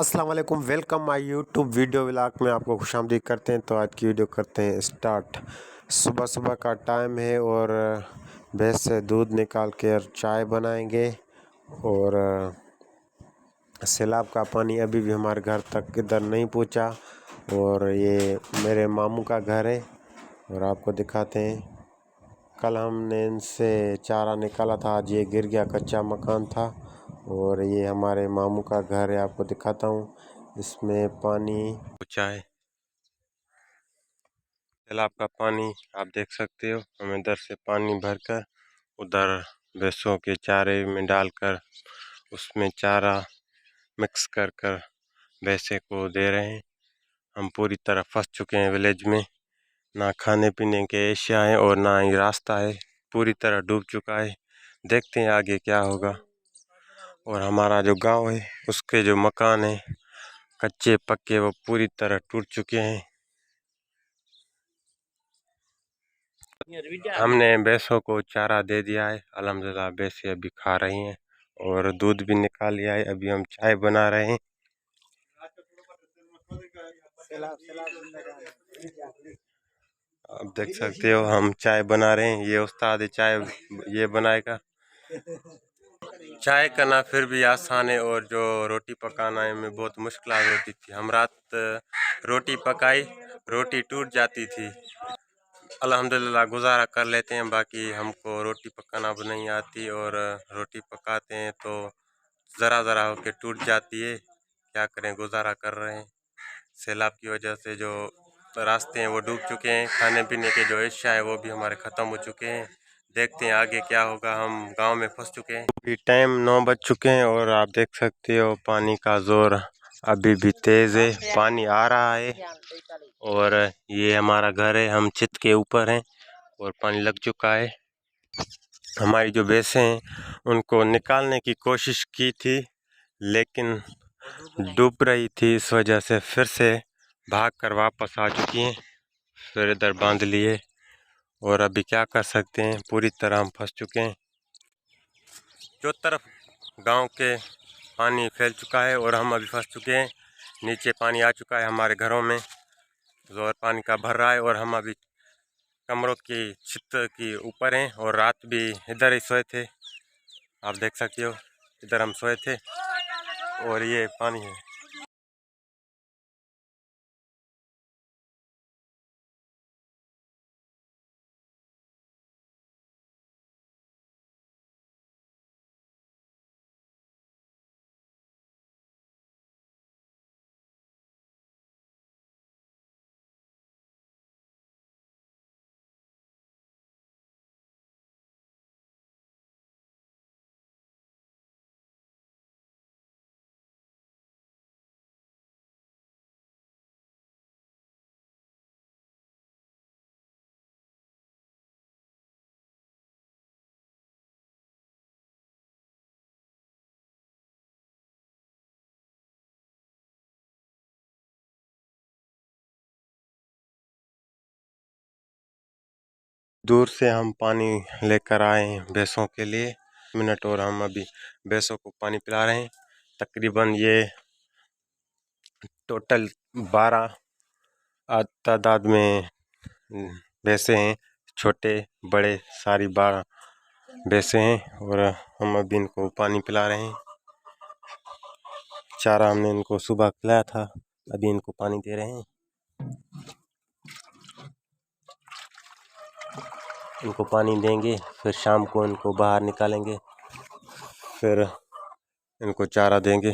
अस्सलाम वालेकुम, welcome my YouTube video vlog में आपको खुशामदीद करते हैं। तो आज की वीडियो करते हैं स्टार्ट। सुबह सुबह का टाइम है और भैंस से दूध निकाल कर चाय बनाएंगे। और सैलाब का पानी अभी भी हमारे घर तक इधर नहीं पहुंचा। और ये मेरे मामू का घर है और आपको दिखाते हैं। कल हमने इनसे चारा निकाला था, आज ये गिर गया, कच्चा मकान था। और ये हमारे मामू का घर है, आपको दिखाता हूँ। इसमें पानी पहुँचा है, तालाब का पानी आप देख सकते हो। हम इधर से पानी भरकर उधर भैंसों के चारे में डालकर उसमें चारा मिक्स कर कर भैंसे को दे रहे हैं। हम पूरी तरह फंस चुके हैं विलेज में, ना खाने पीने के एशिया है और ना ही रास्ता है, पूरी तरह डूब चुका है। देखते हैं आगे क्या होगा। और हमारा जो गांव है उसके जो मकान है कच्चे पक्के वो पूरी तरह टूट चुके हैं। हमने भैंसों को चारा दे दिया है, अल्हम्दुलिल्लाह भैंसें अभी खा रही हैं और दूध भी निकाल लिया है। अभी हम चाय बना रहे हैं। आप देख सकते हो हम चाय बना रहे हैं, ये उस्ताद चाय ये बनाएगा। चाय करना फिर भी आसान है और जो रोटी पकाना में बहुत मुश्किल होती थी। हम रात रोटी पकाई, रोटी टूट जाती थी। अल्हम्दुलिल्लाह गुजारा कर लेते हैं, बाकी हमको रोटी पकाना भी नहीं आती और रोटी पकाते हैं तो ज़रा ज़रा होके टूट जाती है। क्या करें, गुजारा कर रहे हैं। सैलाब की वजह से जो रास्ते हैं वो डूब चुके हैं, खाने पीने के जो एशिया है वो भी हमारे ख़त्म हो चुके हैं। देखते हैं आगे क्या होगा, हम गांव में फंस चुके हैं। अभी टाइम 9 बज चुके हैं और आप देख सकते हो पानी का ज़ोर अभी भी तेज़ है, पानी आ रहा है। और ये हमारा घर है, हम छत के ऊपर हैं और पानी लग चुका है। हमारी जो भैंसें हैं उनको निकालने की कोशिश की थी लेकिन डूब रही थी, इस वजह से फिर से भाग कर वापस आ चुकी हैं। फिर इधर बांध लिए और अभी क्या कर सकते हैं, पूरी तरह हम फंस चुके हैं। जो तरफ गांव के पानी फैल चुका है और हम अभी फंस चुके हैं। नीचे पानी आ चुका है हमारे घरों में, जोर पानी का भर रहा है और हम अभी कमरों की छत के ऊपर हैं और रात भी इधर ही सोए थे। आप देख सकते हो इधर हम सोए थे और ये पानी है। दूर से हम पानी लेकर आए हैं भैंसों के लिए मिनट, और हम अभी भैंसों को पानी पिला रहे हैं। तकरीबन ये टोटल 12 तादाद में भैंसे हैं, छोटे बड़े सारी 12 भैंसे हैं और हम अभी इनको पानी पिला रहे हैं। चारा हमने इनको सुबह खिलाया था, अभी इनको पानी दे रहे हैं। इनको पानी देंगे फिर शाम को इनको बाहर निकालेंगे, फिर इनको चारा देंगे।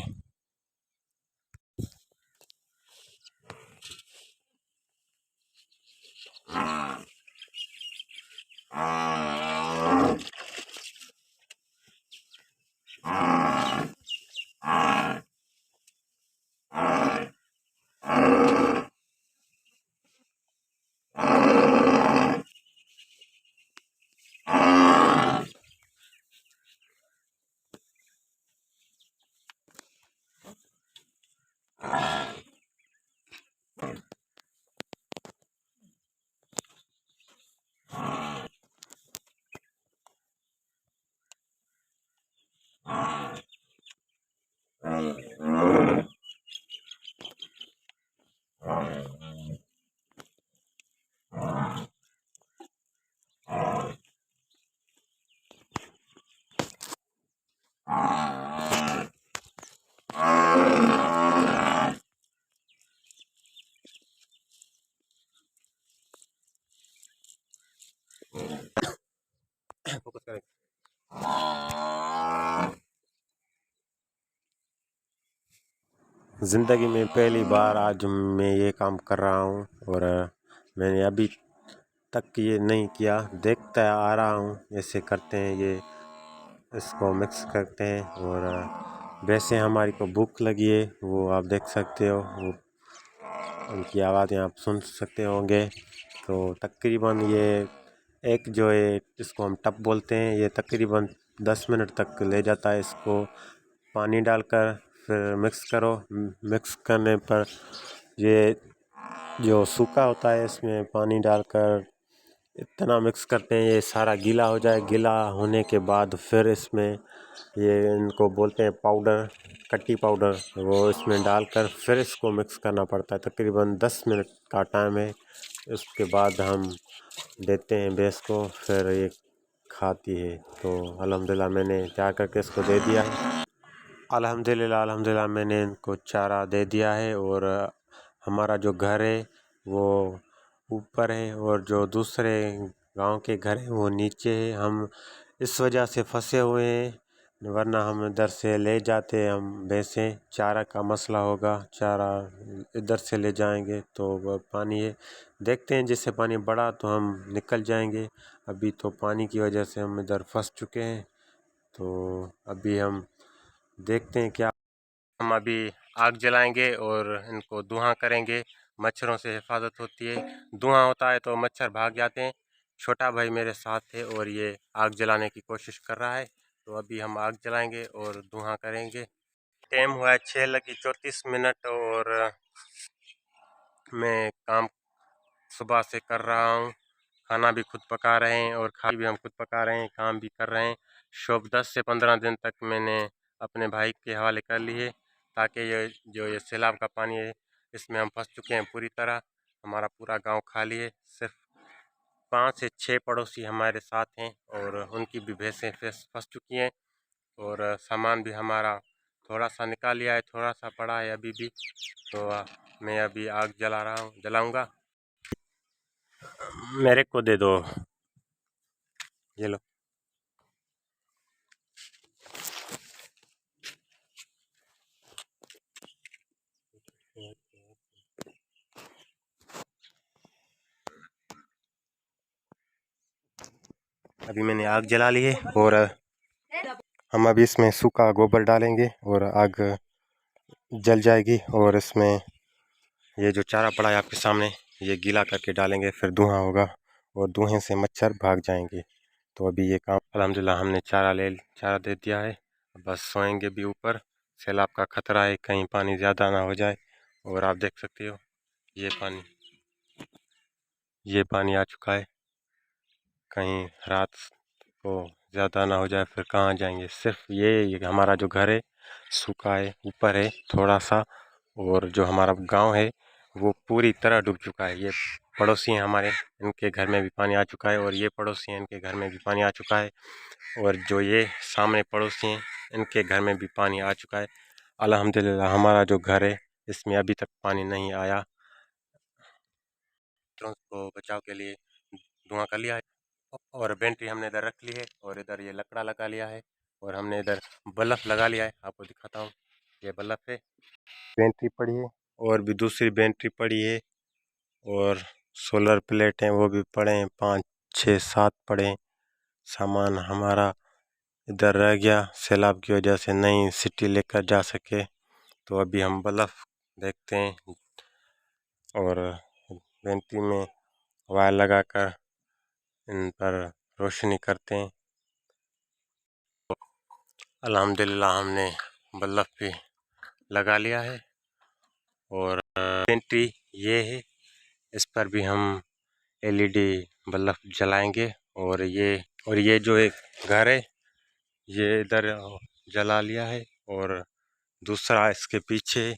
ज़िंदगी में पहली बार आज मैं ये काम कर रहा हूँ और मैंने अभी तक ये नहीं किया, देखता आ रहा हूँ ऐसे करते हैं ये, इसको मिक्स करते हैं। और वैसे हमारी को भूख लगी है, वो आप देख सकते हो, वो उनकी आवाज़ें आप सुन सकते होंगे। तो तकरीबन ये एक जो है इसको हम टप बोलते हैं, ये तकरीबन 10 मिनट तक ले जाता है। इसको पानी डालकर फिर मिक्स करो, मिक्स करने पर ये जो सूखा होता है इसमें पानी डालकर इतना मिक्स करते हैं ये सारा गीला हो जाए। गीला होने के बाद फिर इसमें ये इनको बोलते हैं पाउडर, कट्टी पाउडर, वो इसमें डालकर फिर इसको मिक्स करना पड़ता है। तकरीबन 10 मिनट का टाइम है, उसके बाद हम देते हैं भैंस को, फिर ये खाती है। तो अल्हम्दुलिल्लाह मैंने तैयार करके इसको दे दिया है। अल्हम्दुलिल्लाह मैंने इनको चारा दे दिया है। और हमारा जो घर है वो ऊपर है और जो दूसरे गांव के घर है वो नीचे है। हम इस वजह से फंसे हुए हैं, वरना हम इधर से ले जाते, हम भैंसें, चारा का मसला होगा, चारा इधर से ले जाएंगे तो वह पानी है, देखते हैं जैसे पानी बढ़ा तो हम निकल जाएंगे। अभी तो पानी की वजह से हम इधर फंस चुके हैं, तो अभी हम देखते हैं क्या। हम अभी आग जलाएंगे और इनको धुआं करेंगे, मच्छरों से हिफाजत होती है। धुआं होता है तो मच्छर भाग जाते हैं। छोटा भाई मेरे साथ है और ये आग जलाने की कोशिश कर रहा है, तो अभी हम आग जलाएंगे और धुआं करेंगे। टाइम हुआ है 6:34 और मैं काम सुबह से कर रहा हूँ। खाना भी खुद पका रहे हैं और खा भी हम खुद पका रहे हैं, काम भी कर रहे हैं। शॉप 10 से 15 दिन तक मैंने अपने भाई के हवाले कर ली है, ताकि ये सैलाब का पानी है इसमें हम फंस चुके हैं पूरी तरह। हमारा पूरा गांव खाली है, सिर्फ 5 से 6 पड़ोसी हमारे साथ हैं और उनकी भी भैंसें फंस चुकी हैं। और सामान भी हमारा थोड़ा सा निकाल लिया है, थोड़ा सा पड़ा है अभी भी। तो मैं अभी आग जला रहा हूँ, जलाऊंगा। मेरे को दे दो, ये लो। अभी मैंने आग जला ली है और हम अभी इसमें सूखा गोबर डालेंगे और आग जल जाएगी। और इसमें ये जो चारा पड़ा है आपके सामने, ये गीला करके डालेंगे, फिर धुआं होगा और धुएं से मच्छर भाग जाएंगे। तो अभी ये काम अल्हम्दुलिल्लाह हमने चारा दे दिया है, बस सोएंगे भी ऊपर। सैलाब का खतरा है, कहीं पानी ज़्यादा ना हो जाए। और आप देख सकते हो ये पानी आ चुका है, कहीं रात को ज़्यादा ना हो जाए फिर कहाँ जाएंगे। सिर्फ ये हमारा जो घर है सूखा है, ऊपर है थोड़ा सा, और जो हमारा गांव है वो पूरी तरह डूब चुका है। ये पड़ोसी हैं हमारे, इनके घर में भी पानी आ चुका है, और ये पड़ोसी हैं इनके घर में भी पानी आ चुका है, और जो ये सामने पड़ोसी हैं इनके घर में भी पानी आ चुका है। अल्हम्दुलिल्लाह हमारा जो घर है इसमें अभी तक पानी नहीं आया। को बचाव के लिए धुआं कर लिया है और बेंट्री हमने इधर रख ली है, और इधर ये लकड़ा लगा लिया है, और हमने इधर बल्ब लगा लिया है। आपको दिखाता हूँ, ये बल्ब है। बेंट्री पड़ी है और भी दूसरी बेंट्री पड़ी है, और सोलर प्लेट हैं वो भी पड़े हैं, 5 6 7 पड़े हैं। सामान हमारा इधर रह गया, सैलाब की वजह से नहीं सिटी लेकर जा सके, तो अभी हम बल्ब देखते हैं और बेंट्री में वायर लगाकर इन पर रोशनी करते हैं। अल्हम्दुलिल्लाह हमने बल्ब भी लगा लिया है, और बेंट्री ये है, इस पर भी हम एलईडी बल्ब जलाएंगे। और ये जो एक घर है ये इधर जला लिया है, और दूसरा इसके पीछे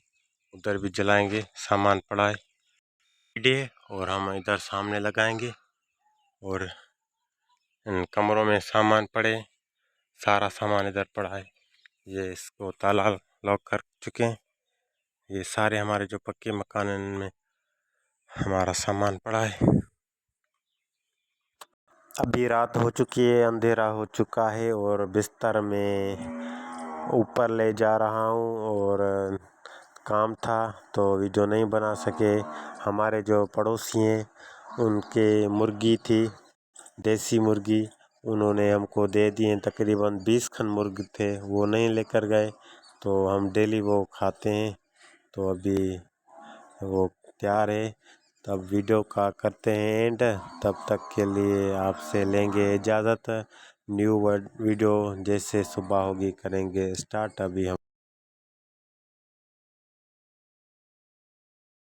उधर भी जलाएंगे। सामान पड़ा है एलईडी है, और हम इधर सामने लगाएंगे, और इन कमरों में सामान पड़े, सारा सामान इधर पड़ा है। ये इसको ताला लॉक कर चुके हैं। ये सारे हमारे जो पक्के मकान हैं इनमें हमारा सामान पड़ा है। अभी रात हो चुकी है, अंधेरा हो चुका है, और बिस्तर में ऊपर ले जा रहा हूँ, और काम था तो वीडियो नहीं बना सके। हमारे जो पड़ोसी हैं उनके मुर्गी थी, देसी मुर्गी, उन्होंने हमको दे दिए। तकरीबन 20 खन मुर्ग थे, वो नहीं लेकर गए, तो हम डेली वो खाते हैं। तो अभी वो तैयार है, तब वीडियो का करते हैं एंड। तब तक के लिए आपसे लेंगे इजाज़त। न्यू वीडियो जैसे सुबह होगी करेंगे स्टार्ट। अभी हम